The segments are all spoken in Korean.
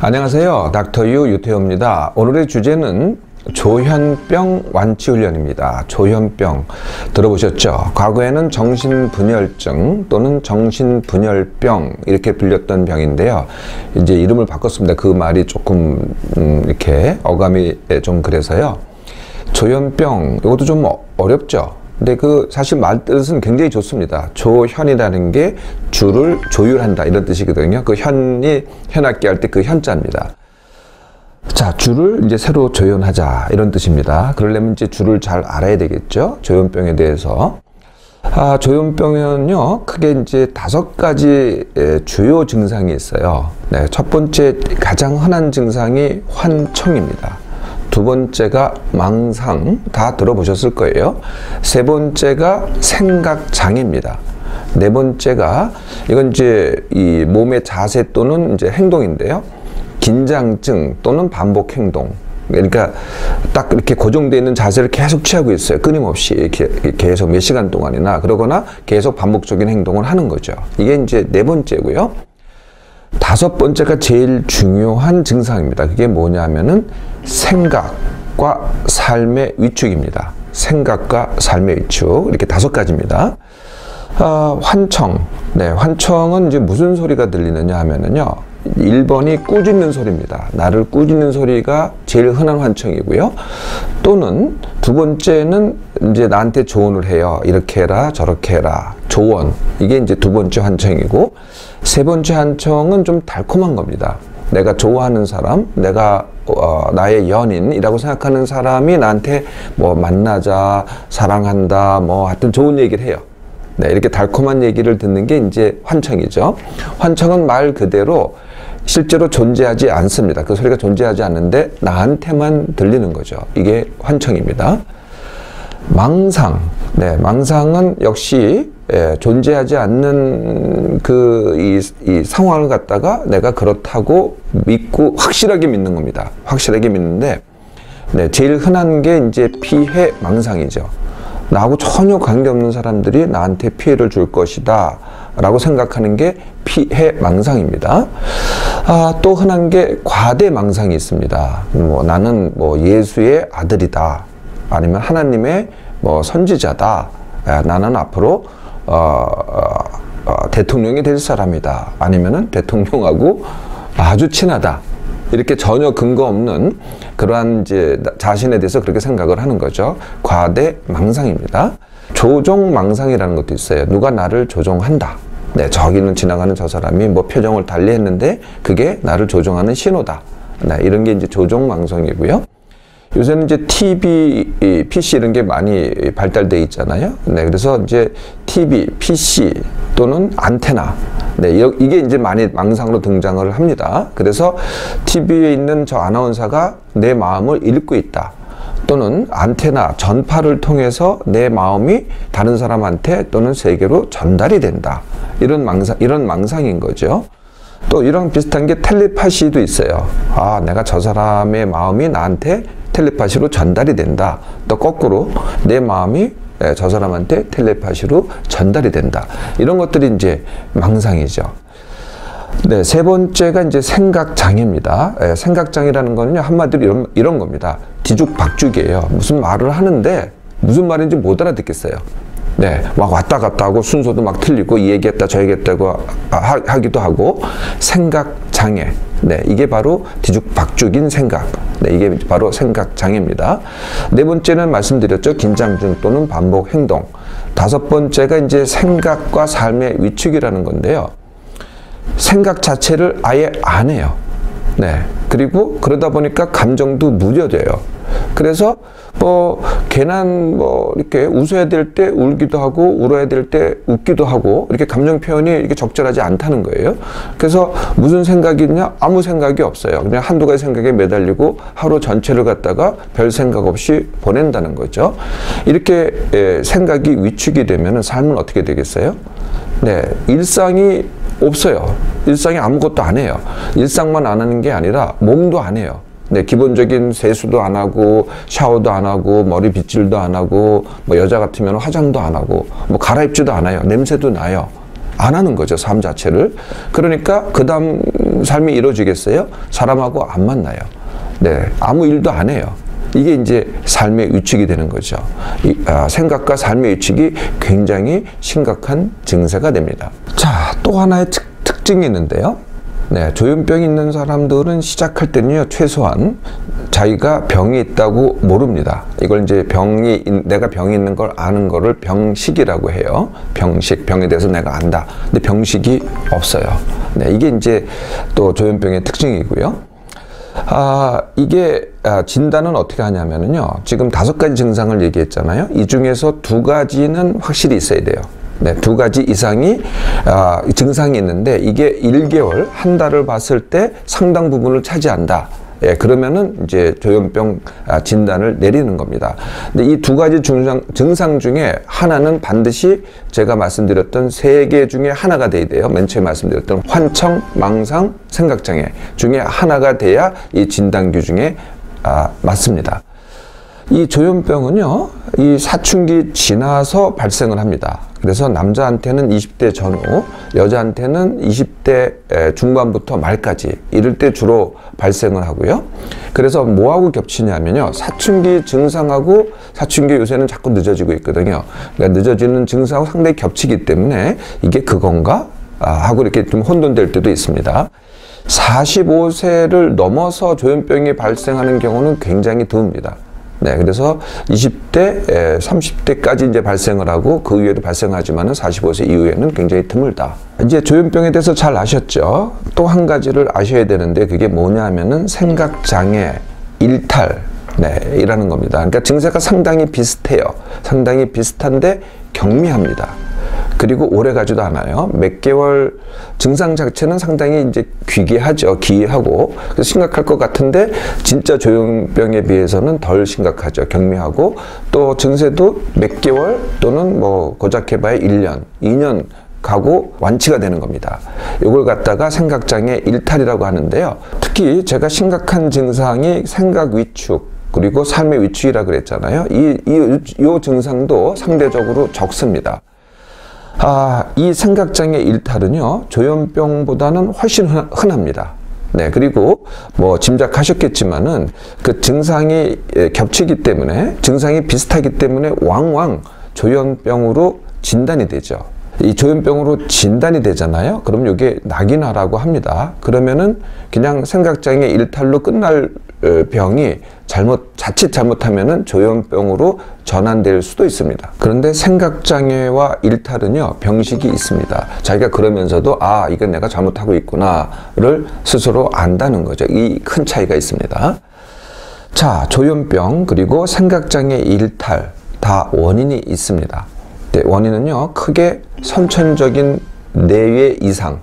안녕하세요. 닥터유 유태호입니다. 오늘의 주제는 조현병 완치훈련입니다. 조현병 들어보셨죠? 과거에는 정신분열증 또는 정신분열병 이렇게 불렸던 병인데요. 이제 이름을 바꿨습니다. 그 말이 조금 이렇게 어감이 좀 그래서요. 조현병 이것도 좀 어렵죠? 근데 사실 말뜻은 굉장히 좋습니다. 조현이라는 게 주를 조율한다 이런 뜻이거든요. 그 현이 현악기 할 때 그 현자입니다. 자, 주를 이제 새로 조연하자 이런 뜻입니다. 그러려면 이제 주를 잘 알아야 되겠죠. 조현병에 대해서. 조현병은요, 크게 이제 5가지 주요 증상이 있어요. 네, 첫 번째 가장 흔한 증상이 환청입니다. 두 번째가 망상, 다 들어보셨을 거예요. 세 번째가 생각장애입니다. 네 번째가, 이건 이제 이 몸의 자세 또는 이제 행동인데요. 긴장증 또는 반복 행동. 그러니까 딱 이렇게 고정되어 있는 자세를 계속 취하고 있어요. 끊임없이 계속 몇 시간 동안이나 그러거나 계속 반복적인 행동을 하는 거죠. 이게 이제 네 번째고요. 5번째가 제일 중요한 증상입니다. 그게 뭐냐면은 생각과 삶의 위축입니다. 생각과 삶의 위축. 이렇게 5가지입니다. 환청. 네, 환청은 이제 무슨 소리가 들리느냐 하면은요. 1번이 꾸짖는 소리입니다. 나를 꾸짖는 소리가 제일 흔한 환청이고요. 또는 두 번째는 이제 나한테 조언을 해요. 이렇게 해라, 저렇게 해라. 조언. 이게 이제 두 번째 환청이고, 세 번째 환청은 좀 달콤한 겁니다. 내가 좋아하는 사람, 내가 나의 연인이라고 생각하는 사람이 나한테 뭐 만나자, 사랑한다, 뭐 하여튼 좋은 얘기를 해요. 네, 이렇게 달콤한 얘기를 듣는 게 이제 환청이죠. 환청은 말 그대로 실제로 존재하지 않습니다. 그 소리가 존재하지 않는데 나한테만 들리는 거죠. 이게 환청입니다. 망상. 네, 망상은 역시 존재하지 않는 이 상황을 갖다가 내가 그렇다고 믿고 확실하게 믿는 겁니다. 확실하게 믿는데, 네, 제일 흔한 게 이제 피해 망상이죠. 나하고 전혀 관계없는 사람들이 나한테 피해를 줄 것이다 라고 생각하는 게 피해 망상입니다. 또 흔한 게 과대 망상이 있습니다. 나는 예수의 아들이다, 아니면 하나님의 선지자다, 나는 앞으로 대통령이 될 사람이다, 아니면은 대통령하고 아주 친하다, 이렇게 전혀 근거 없는 그러한 이제 자신에 대해서 그렇게 생각을 하는 거죠. 과대 망상입니다. 조종 망상이라는 것도 있어요. 누가 나를 조종한다. 네, 저기는 지나가는 저 사람이 표정을 달리 했는데 그게 나를 조종하는 신호다. 네, 이런 게 이제 조종 망상이고요. 요새는 이제 TV, PC 이런 게 많이 발달되어 있잖아요. 네, 그래서 이제 TV, PC 또는 안테나. 네, 이게 이제 많이 망상으로 등장을 합니다. 그래서 TV에 있는 저 아나운서가 내 마음을 읽고 있다. 또는 안테나, 전파를 통해서 내 마음이 다른 사람한테 또는 세계로 전달이 된다. 이런 망상인 거죠. 또 이런 비슷한 게 텔레파시도 있어요. 내가 저 사람의 마음이 나한테 텔레파시로 전달이 된다. 또 거꾸로 내 마음이 저 사람한테 텔레파시로 전달이 된다. 이런 것들이 이제 망상이죠. 네, 세 번째가 이제 생각장애입니다. 생각장애라는 거는요, 한마디로 이런 겁니다. 뒤죽박죽이에요. 무슨 말을 하는데 무슨 말인지 못 알아듣겠어요. 네, 막 왔다 갔다 하고 순서도 막 틀리고 이 얘기했다 저 얘기했다고 하기도 하고, 생각장애. 네, 이게 바로 뒤죽박죽인 생각. 네, 이게 바로 생각장애입니다. 네 번째는 말씀드렸죠. 긴장증 또는 반복 행동. 5번째가 이제 생각과 삶의 위축이라는 건데요. 생각 자체를 아예 안 해요. 네, 그리고 그러다 보니까 감정도 무뎌져요. 그래서 괜한 이렇게 웃어야 될 때 울기도 하고 울어야 될 때 웃기도 하고, 이렇게 감정 표현이 이렇게 적절하지 않다는 거예요. 그래서 무슨 생각이 있냐? 아무 생각이 없어요. 그냥 한두 가지 생각에 매달리고 하루 전체를 갖다가 별 생각 없이 보낸다는 거죠. 이렇게 생각이 위축이 되면 삶은 어떻게 되겠어요? 네, 일상이 없어요. 일상에 아무것도 안 해요. 일상만 안 하는 게 아니라 몸도 안 해요. 네, 기본적인 세수도 안 하고 샤워도 안 하고 머리 빗질도 안 하고 여자 같으면 화장도 안 하고 갈아입지도 않아요. 냄새도 나요. 안 하는 거죠, 삶 자체를. 그러니까 그 다음 삶이 이루어지겠어요? 사람하고 안 만나요. 네, 아무 일도 안 해요. 이게 이제 삶의 위축이 되는 거죠. 생각과 삶의 위축이 굉장히 심각한 증세가 됩니다. 자, 또 하나의 특징이 있는데요. 네, 조현병이 있는 사람들은 시작할 때는요, 최소한 자기가 병이 있다고 모릅니다. 이걸 이제 내가 병이 있는 걸 아는 거를 병식이라고 해요. 병식, 병에 대해서 내가 안다. 근데 병식이 없어요. 네, 이게 이제 또 조현병의 특징이고요. 진단은 어떻게 하냐면요. 지금 5가지 증상을 얘기했잖아요. 이 중에서 2가지는 확실히 있어야 돼요. 네, 2가지 이상이 증상이 있는데 이게 1개월, 한 달을 봤을 때 상당 부분을 차지한다. 예, 그러면은 이제 조현병 진단을 내리는 겁니다. 근데 이 2가지 증상 중에 하나는 반드시 제가 말씀드렸던 3개 중에 하나가 돼야 돼요. 맨 처음에 말씀드렸던 환청, 망상, 생각장애 중에 하나가 돼야 이 진단 규정에 맞습니다. 이 조현병은요, 이 사춘기 지나서 발생을 합니다. 그래서 남자한테는 20대 전후, 여자한테는 20대 중반부터 말까지 이럴 때 주로 발생을 하고요. 그래서 뭐하고 겹치냐면요, 사춘기 증상하고 사춘기 요새는 자꾸 늦어지고 있거든요. 그러니까 늦어지는 증상하고 상당히 겹치기 때문에 이게 그건가? 하고 이렇게 좀 혼돈될 때도 있습니다. 45세를 넘어서 조현병이 발생하는 경우는 굉장히 드뭅니다. 네, 그래서 20대, 30대까지 이제 발생을 하고 그 이후에도 발생하지만은 45세 이후에는 굉장히 드물다. 이제 조현병에 대해서 잘 아셨죠? 또 한 가지를 아셔야 되는데 그게 뭐냐면은 생각장애, 일탈, 네, 이라는 겁니다. 그러니까 증세가 상당히 비슷해요. 상당히 비슷한데 경미합니다. 그리고 오래 가지도 않아요. 몇 개월 증상 자체는 상당히 이제 기이하죠. 기이하고. 그래서 심각할 것 같은데 진짜 조현병에 비해서는 덜 심각하죠. 경미하고 또 증세도 몇 개월 또는 뭐 고작 해봐야 1년, 2년 가고 완치가 되는 겁니다. 이걸 갖다가 생각장애 일탈이라고 하는데요. 특히 제가 심각한 증상이 생각 위축, 그리고 삶의 위축이라 그랬잖아요. 이 증상도 상대적으로 적습니다. 이 생각장애 일탈은요, 조현병보다는 훨씬 흔합니다. 네, 그리고 뭐 짐작하셨겠지만은 그 증상이 겹치기 때문에, 증상이 비슷하기 때문에 왕왕 조현병으로 진단이 되죠. 이 조현병으로 진단이 되잖아요. 그럼 이게 낙인화라고 합니다. 그러면은 그냥 생각장애 일탈로 끝날 병이 자칫 잘못하면은 조현병으로 전환될 수도 있습니다. 그런데 생각장애와 일탈은요, 병식이 있습니다. 자기가 그러면서도 이건 내가 잘못하고 있구나를 스스로 안다는 거죠. 이 큰 차이가 있습니다. 자, 조현병 그리고 생각장애 일탈 다 원인이 있습니다. 네, 원인은요, 크게 선천적인 내외 이상,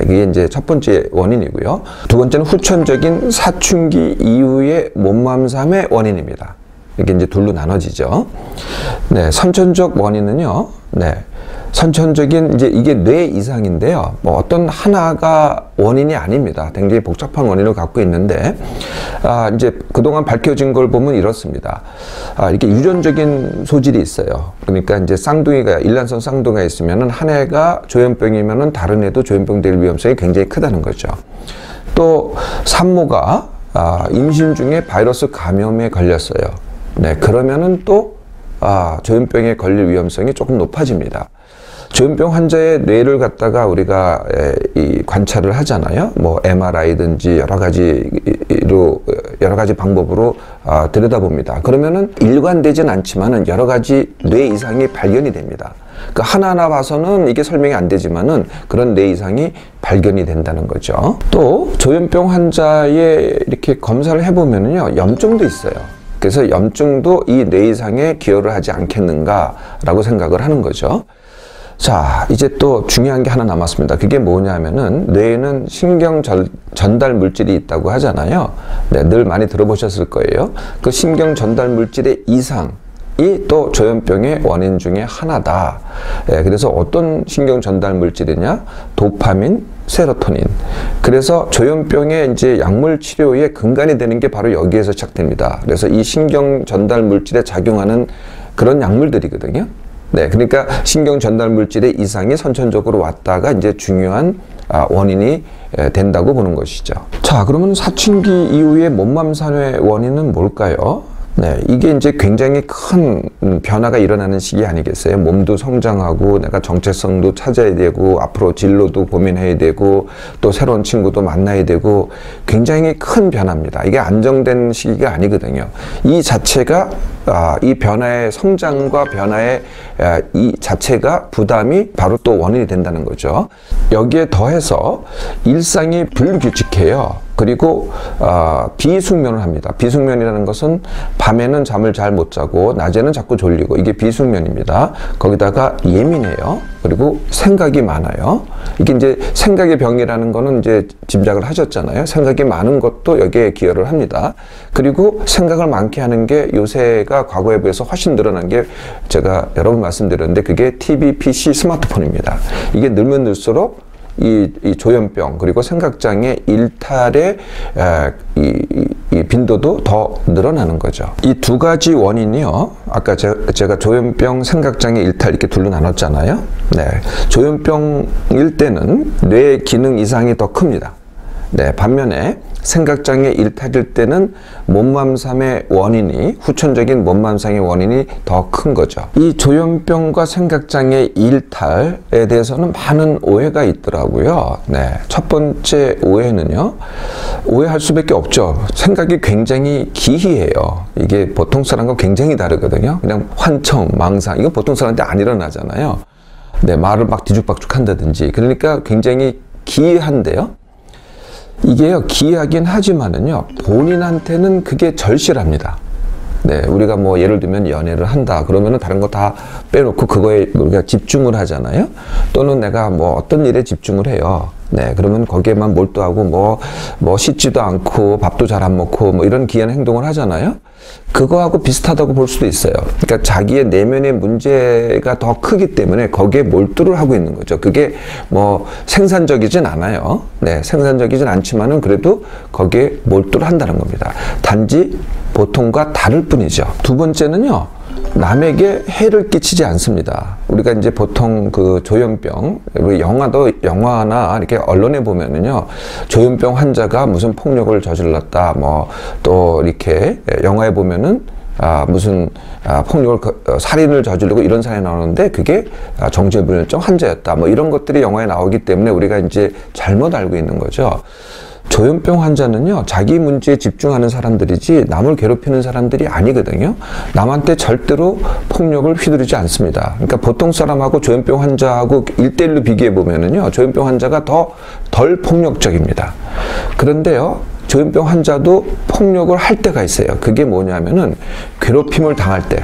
이게 이제 첫 번째 원인이고요. 두 번째는 후천적인 사춘기 이후의 몸맘삼의 원인입니다. 이게 이제 둘로 나눠지죠. 네, 선천적 원인은요, 네, 선천적인 이게 뇌 이상인데요. 뭐 어떤 하나가 원인이 아닙니다. 굉장히 복잡한 원인을 갖고 있는데, 이제 그동안 밝혀진 걸 보면 이렇습니다. 이렇게 유전적인 소질이 있어요. 그러니까 이제 일란성 쌍둥이가 있으면은 한 애가 조현병이면은 다른 애도 조현병 될 위험성이 굉장히 크다는 거죠. 또 산모가 임신 중에 바이러스 감염에 걸렸어요. 네, 그러면은 또 조현병에 걸릴 위험성이 조금 높아집니다. 조현병 환자의 뇌를 갖다가 우리가 관찰을 하잖아요. 뭐 MRI든지 여러 가지 방법으로 들여다봅니다. 그러면은 일관되진 않지만은 여러 가지 뇌 이상이 발견이 됩니다. 그 하나하나 봐서는 이게 설명이 안 되지만은 그런 뇌 이상이 발견이 된다는 거죠. 또 조현병 환자의 이렇게 검사를 해보면은요, 염증도 있어요. 그래서 염증도 이 뇌 이상에 기여를 하지 않겠는가라고 생각을 하는 거죠. 자, 이제 또 중요한 게 하나 남았습니다. 그게 뭐냐면은 뇌에는 신경 전달 물질이 있다고 하잖아요. 네, 늘 많이 들어보셨을 거예요. 그 신경 전달 물질의 이상이 또 조현병의 원인 중에 하나다. 네, 그래서 어떤 신경 전달 물질이냐? 도파민, 세로토닌. 그래서 조현병의 이제 약물 치료의 근간이 되는 게 바로 여기에서 시작됩니다. 그래서 이 신경 전달 물질에 작용하는 그런 약물들이거든요. 네, 그러니까 신경 전달 물질의 이상이 선천적으로 왔다가 이제 중요한 원인이 된다고 보는 것이죠. 자, 그러면 사춘기 이후의 몸맘산의 원인은 뭘까요? 네, 이게 이제 굉장히 큰 변화가 일어나는 시기 아니겠어요? 몸도 성장하고 내가 정체성도 찾아야 되고 앞으로 진로도 고민해야 되고 또 새로운 친구도 만나야 되고 굉장히 큰 변화입니다. 이게 안정된 시기가 아니거든요. 이 자체가 이 변화의 성장과 변화의 이 자체가 부담이 바로 또 원인이 된다는 거죠. 여기에 더해서 일상이 불규칙해요. 그리고 비숙면을 합니다. 비숙면이라는 것은 밤에는 잠을 잘 못 자고 낮에는 자꾸 졸리고 이게 비숙면입니다. 거기다가 예민해요. 그리고 생각이 많아요. 이게 이제 생각의 병이라는 거는 이제 짐작을 하셨잖아요. 생각이 많은 것도 여기에 기여를 합니다. 그리고 생각을 많게 하는 게 요새가 과거에 비해서 훨씬 늘어난 게 제가 여러 번 말씀드렸는데 그게 TV, PC, 스마트폰입니다. 이게 늘면 늘수록 이 조현병 그리고 생각장애 일탈의 이 빈도도 더 늘어나는 거죠. 이 두 가지 원인이요. 아까 제가 조현병, 생각장애 일탈 이렇게 둘로 나눴잖아요. 네, 조현병일 때는 뇌 기능 이상이 더 큽니다. 네, 반면에 생각장애 일탈일 때는 몸맘삼의 원인이 후천적인 몸맘상의 원인이 더 큰 거죠. 이 조현병과 생각장애 일탈에 대해서는 많은 오해가 있더라고요. 네, 첫 번째 오해는요. 오해할 수밖에 없죠. 생각이 굉장히 기이해요. 이게 보통 사람과 굉장히 다르거든요. 그냥 환청, 망상 이거 보통 사람한테 안 일어나잖아요. 네, 말을 막 뒤죽박죽 한다든지 그러니까 굉장히 기이한데요. 이게요, 기이하긴 하지만은요, 본인한테는 그게 절실합니다. 네, 우리가 뭐 예를 들면 연애를 한다. 그러면은 다른 거 다 빼놓고 그거에 우리가 집중을 하잖아요. 또는 내가 뭐 어떤 일에 집중을 해요. 네, 그러면 거기에만 몰두하고 뭐 씻지도 않고 밥도 잘 안 먹고 뭐 이런 기이한 행동을 하잖아요. 그거하고 비슷하다고 볼 수도 있어요. 그러니까 자기의 내면의 문제가 더 크기 때문에 거기에 몰두를 하고 있는 거죠. 그게 뭐 생산적이진 않아요. 네, 생산적이진 않지만은 그래도 거기에 몰두를 한다는 겁니다. 단지 보통과 다를 뿐이죠. 두 번째는요. 남에게 해를 끼치지 않습니다. 우리가 이제 보통 그 조현병, 우리 영화나 이렇게 언론에 보면은요, 조현병 환자가 무슨 폭력을 저질렀다, 뭐, 또 이렇게 영화에 보면은, 무슨, 살인을 저지르고 이런 사연이 나오는데, 그게 정신불면증 환자였다, 뭐 이런 것들이 영화에 나오기 때문에 우리가 이제 잘못 알고 있는 거죠. 조현병 환자는요, 자기 문제에 집중하는 사람들이지 남을 괴롭히는 사람들이 아니거든요. 남한테 절대로 폭력을 휘두르지 않습니다. 그러니까 보통 사람하고 조현병 환자하고 1대1로 비교해 보면은요, 조현병 환자가 덜 폭력적입니다. 그런데요, 조현병 환자도 폭력을 할 때가 있어요. 그게 뭐냐면은 괴롭힘을 당할 때.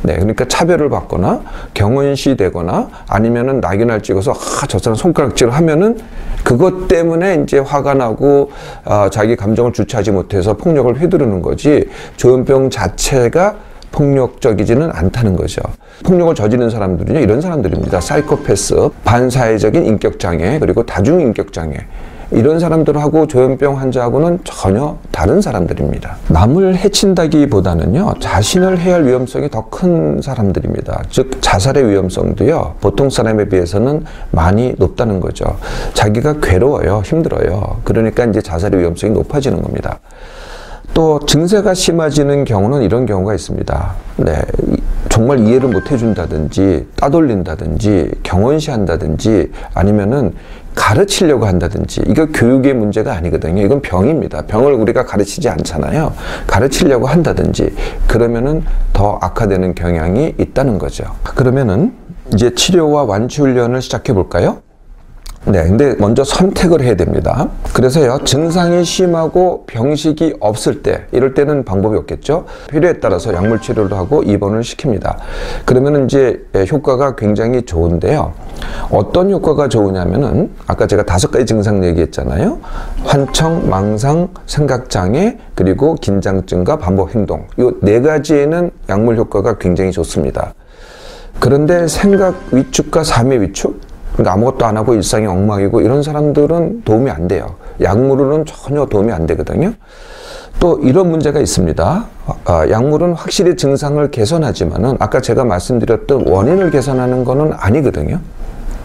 네, 그러니까 차별을 받거나 경원시되거나 아니면은 낙인을 찍어서 저 사람 손가락질을 하면은 그것 때문에 이제 화가 나고 자기 감정을 주체하지 못해서 폭력을 휘두르는 거지 조현병 자체가 폭력적이지는 않다는 거죠. 폭력을 저지르는 사람들은요, 이런 사람들입니다. 사이코패스, 반사회적인 인격장애, 그리고 다중인격장애. 이런 사람들하고 조현병 환자하고는 전혀 다른 사람들입니다. 남을 해친다기보다는요, 자신을 해할 위험성이 더 큰 사람들입니다. 즉 자살의 위험성도요, 보통 사람에 비해서는 많이 높다는 거죠. 자기가 괴로워요, 힘들어요. 그러니까 이제 자살의 위험성이 높아지는 겁니다. 또 증세가 심해지는 경우는 이런 경우가 있습니다. 네, 정말 이해를 못 해준다든지 따돌린다든지 경원시한다든지 아니면은 가르치려고 한다든지, 이거 교육의 문제가 아니거든요. 이건 병입니다. 병을 우리가 가르치지 않잖아요. 가르치려고 한다든지 그러면은 더 악화되는 경향이 있다는 거죠. 그러면은 이제 치료와 완치 훈련을 시작해 볼까요? 네, 근데 먼저 선택을 해야 됩니다. 그래서요, 증상이 심하고 병식이 없을 때, 이럴 때는 방법이 없겠죠. 필요에 따라서 약물 치료를 하고 입원을 시킵니다. 그러면 이제 효과가 굉장히 좋은데요. 어떤 효과가 좋으냐면은 아까 제가 5가지 증상 얘기했잖아요. 환청, 망상, 생각장애, 그리고 긴장증과 반복 행동. 이 4가지에는 약물 효과가 굉장히 좋습니다. 그런데 생각 위축과 삶의 위축, 그러니까 아무것도 안 하고 일상이 엉망이고 이런 사람들은 도움이 안 돼요. 약물로는 전혀 도움이 안 되거든요. 또 이런 문제가 있습니다. 약물은 확실히 증상을 개선하지만은 아까 제가 말씀드렸던 원인을 개선하는 거는 아니거든요.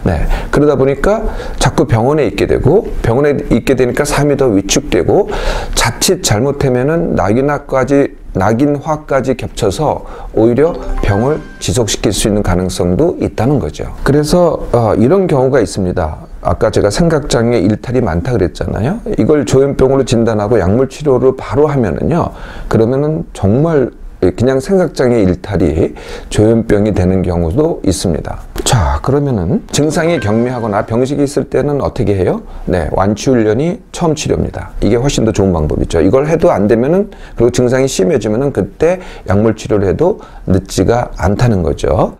네. 그러다 보니까 자꾸 병원에 있게 되고, 병원에 있게 되니까 삶이 더 위축되고, 자칫 잘못하면은 낙인화까지 겹쳐서 오히려 병을 지속시킬 수 있는 가능성도 있다는 거죠. 그래서 이런 경우가 있습니다. 아까 제가 생각장애 일탈이 많다 그랬잖아요. 이걸 조현병으로 진단하고 약물 치료를 바로 하면은요, 그러면은 정말 그냥 생각장애 일탈이 조현병이 되는 경우도 있습니다. 자, 그러면은 증상이 경미하거나 병식이 있을 때는 어떻게 해요? 네, 완치훈련이 처음 치료입니다. 이게 훨씬 더 좋은 방법이죠. 이걸 해도 안 되면은, 그리고 증상이 심해지면은 그때 약물 치료를 해도 늦지가 않다는 거죠.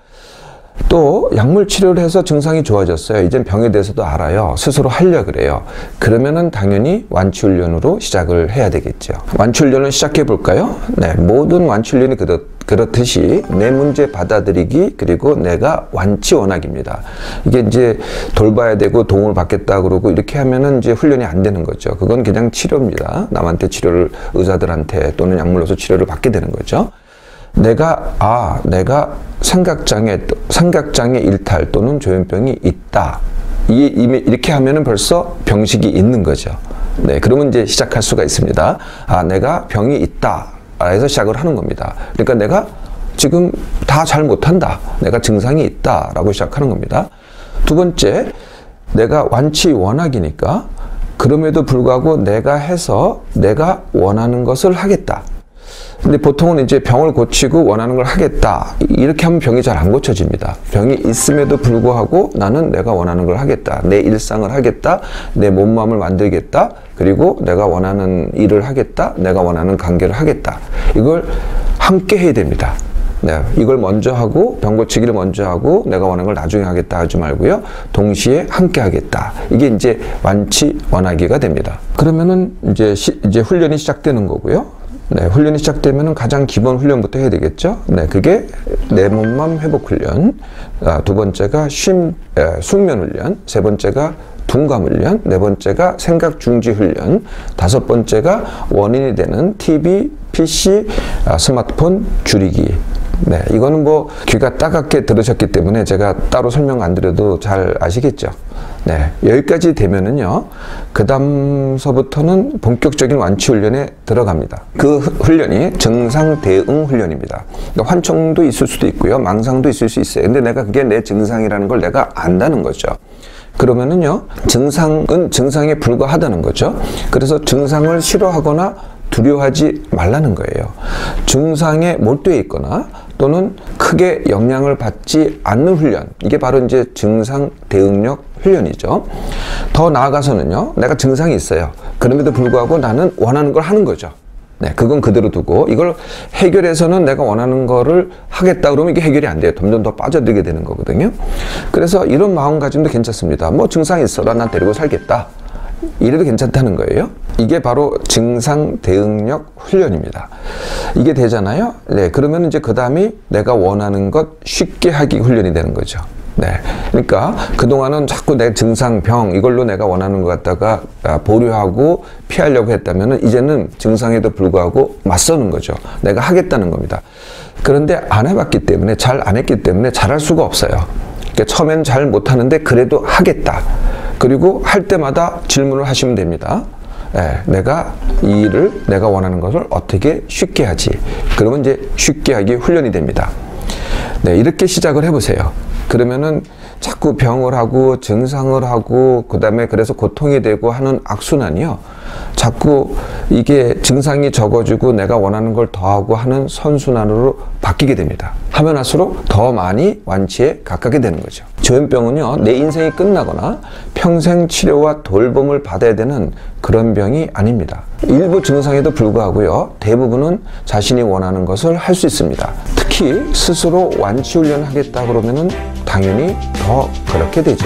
또 약물 치료를 해서 증상이 좋아졌어요. 이젠 병에 대해서도 알아요. 스스로 하려고 그래요. 그러면은 당연히 완치훈련으로 시작을 해야 되겠죠. 완치훈련을 시작해 볼까요? 네, 모든 완치훈련이 그렇듯이 내 문제 받아들이기, 그리고 내가 완치 원학입니다. 이게 이제 돌봐야 되고 도움을 받겠다 그러고 이렇게 하면은 이제 훈련이 안 되는 거죠. 그건 그냥 치료입니다. 남한테 치료를, 의사들한테 또는 약물로서 치료를 받게 되는 거죠. 내가 생각장애 일탈 또는 조현병이 있다. 이렇게 하면은 벌써 병식이 있는 거죠. 네, 그러면 이제 시작할 수가 있습니다. 내가 병이 있다. 해서 시작을 하는 겁니다. 그러니까 내가 지금 다 잘 못한다. 내가 증상이 있다. 라고 시작하는 겁니다. 두 번째, 내가 완치 원학이니까 그럼에도 불구하고 내가 해서 내가 원하는 것을 하겠다. 근데 보통은 이제 병을 고치고 원하는 걸 하겠다. 이렇게 하면 병이 잘 안 고쳐집니다. 병이 있음에도 불구하고 나는 내가 원하는 걸 하겠다. 내 일상을 하겠다. 내 몸마음을 만들겠다. 그리고 내가 원하는 일을 하겠다. 내가 원하는 관계를 하겠다. 이걸 함께 해야 됩니다. 네, 이걸 먼저 하고 병 고치기를 먼저 하고 내가 원하는 걸 나중에 하겠다 하지 말고요. 동시에 함께 하겠다. 이게 이제 완치 원하기가 됩니다. 그러면은 이제 훈련이 시작되는 거고요. 네, 훈련이 시작되면은 가장 기본 훈련부터 해야 되겠죠. 네, 그게 내 몸맘 회복 훈련, 두 번째가 숙면 훈련, 세 번째가 둔감 훈련, 네 번째가 생각 중지 훈련, 다섯 번째가 원인이 되는 TV, PC, 스마트폰 줄이기. 네, 이거는 뭐 귀가 따갑게 들으셨기 때문에 제가 따로 설명 안 드려도 잘 아시겠죠. 네, 여기까지 되면은요, 그 다음서부터는 본격적인 완치 훈련에 들어갑니다. 그 훈련이 증상 대응 훈련입니다. 그러니까 환청도 있을 수도 있고요, 망상도 있을 수 있어요. 근데 내가 그게 내 증상이라는 걸 내가 안다는 거죠. 그러면은요, 증상은 증상에 불과하다는 거죠. 그래서 증상을 싫어하거나 두려워하지 말라는 거예요. 증상에 몰두해 있거나 또는 크게 영향을 받지 않는 훈련, 이게 바로 이제 증상 대응력 훈련이죠. 더 나아가서는요, 내가 증상이 있어요. 그럼에도 불구하고 나는 원하는 걸 하는 거죠. 네, 그건 그대로 두고 이걸 해결해서는 내가 원하는 거를 하겠다 그러면 이게 해결이 안 돼요. 점점 더 빠져들게 되는 거거든요. 그래서 이런 마음가짐도 괜찮습니다. 뭐 증상이 있어라, 난 데리고 살겠다. 이래도 괜찮다는 거예요. 이게 바로 증상 대응력 훈련입니다. 이게 되잖아요. 네, 그러면 이제 그 다음이 내가 원하는 것 쉽게 하기 훈련이 되는 거죠. 네, 그러니까 그동안은 자꾸 내 증상, 병 이걸로 내가 원하는 것 갖다가 보류하고 피하려고 했다면 이제는 증상에도 불구하고 맞서는 거죠. 내가 하겠다는 겁니다. 그런데 안 해봤기 때문에, 잘 안 했기 때문에 잘할 수가 없어요. 그러니까 처음엔 잘 못하는데 그래도 하겠다. 그리고 할 때마다 질문을 하시면 됩니다. 네, 내가 이 일을, 내가 원하는 것을 어떻게 쉽게 하지? 그러면 이제 쉽게 하기 훈련이 됩니다. 네, 이렇게 시작을 해보세요. 그러면은 자꾸 병을 하고 증상을 하고 그 다음에 그래서 고통이 되고 하는 악순환이요, 자꾸 이게 증상이 적어지고 내가 원하는 걸 더하고 하는 선순환으로 바뀌게 됩니다. 하면 할수록 더 많이 완치에 가깝게 되는 거죠. 조현병은요, 내 인생이 끝나거나 평생 치료와 돌봄을 받아야 되는 그런 병이 아닙니다. 일부 증상에도 불구하고요, 대부분은 자신이 원하는 것을 할 수 있습니다. 특히 스스로 완치 훈련을 하겠다 그러면은 당연히 더 그렇게 되죠.